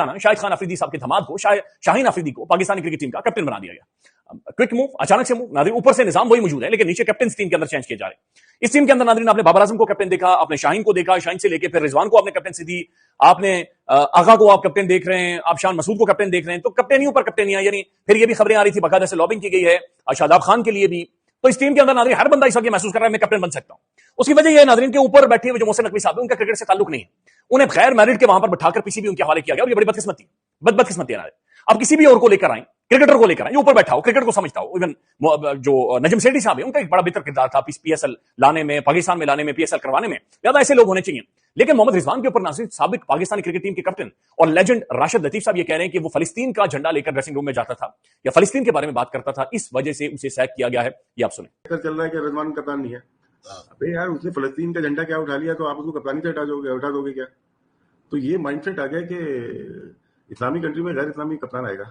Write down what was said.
शाहिद खान अफरीदी साहब के धमाल को शाहीन अफरीदी को पाकिस्तानी क्रिकेट टीम का कैप्टन बना दिया गया। क्विक मूव, अचानक से मूव, नादरीन ऊपर से निजाम वही मौजूद है लेकिन नीचे कैप्टन टीम के अंदर चेंज किए जा रहे हैं। इस टीम के अंदर नादरीन आपने बाबर आजम को कैप्टन देखा, आपने शाहीन को देखा, शाहीन से लेके फिर रिजवान को आपने कैप्टनसी दी, आपने आगा को आप कैप्टन देख रहे हैं, आप शान मसूद को कैप्टन देख रहे हैं। तो कैप्टनियों पर कैप्टनियां, यानी फिर ये भी खबरें आ रही थी बाकायदा से लॉबिंग की गई है शादाब खान के लिए भी। तो इस टीम के अंदर नादरीन हर बंदा इस वक्त महसूस कर रहा है मैं कैप्टन बन सकता हूं। उसकी वजह यह है नादरीन के ऊपर बैठे हुए जो मोहसिन नकवी साहब है उनका क्रिकेट से ताल्लुक नहीं है, उन्हें गैर मैरिट के वहां पर बिठाकर पीसीबी उनके हवाले किया गया और ये बड़ी बदकिस्मती बदकिस्मती है। अब किसी भी और को लेकर आए, क्रिकेटर को लेकर आए, ऊपर बैठा हो, क्रिकेट को समझता हो। इवन जो नजम सेठी साहब है उनका एक बड़ा बेहतर किरदार था पीएसएल लाने में, पाकिस्तान में लाने में, पीएसएल करवाने में, ज्यादा ऐसे लोग होने चाहिए। लेकिन मोहम्मद रिजवान के ऊपर नासिर साबिक पाकिस्तानी क्रिकेट टीम के कैप्टन और लेजेंड राशिद लतीफ साहब ये कह रहे हैं कि वो फलस्तीन का झंडा लेकर ड्रेसिंग रूम में जाता था या फलस्तीन के बारे में बात करता था, इस वजह से उसे सैक किया गया है। ये आप सुने। चल रहा है कि रिजवान कप्तान नहीं है। अबे यार उसने फलस्तीन का झंडा क्या उठा लिया तो आप उसको कप्तानी से हटा दोगे क्या? तो ये माइंडसेट आ गया कि इस्लामी कंट्री में गैर इस्लामी कप्तान आएगा।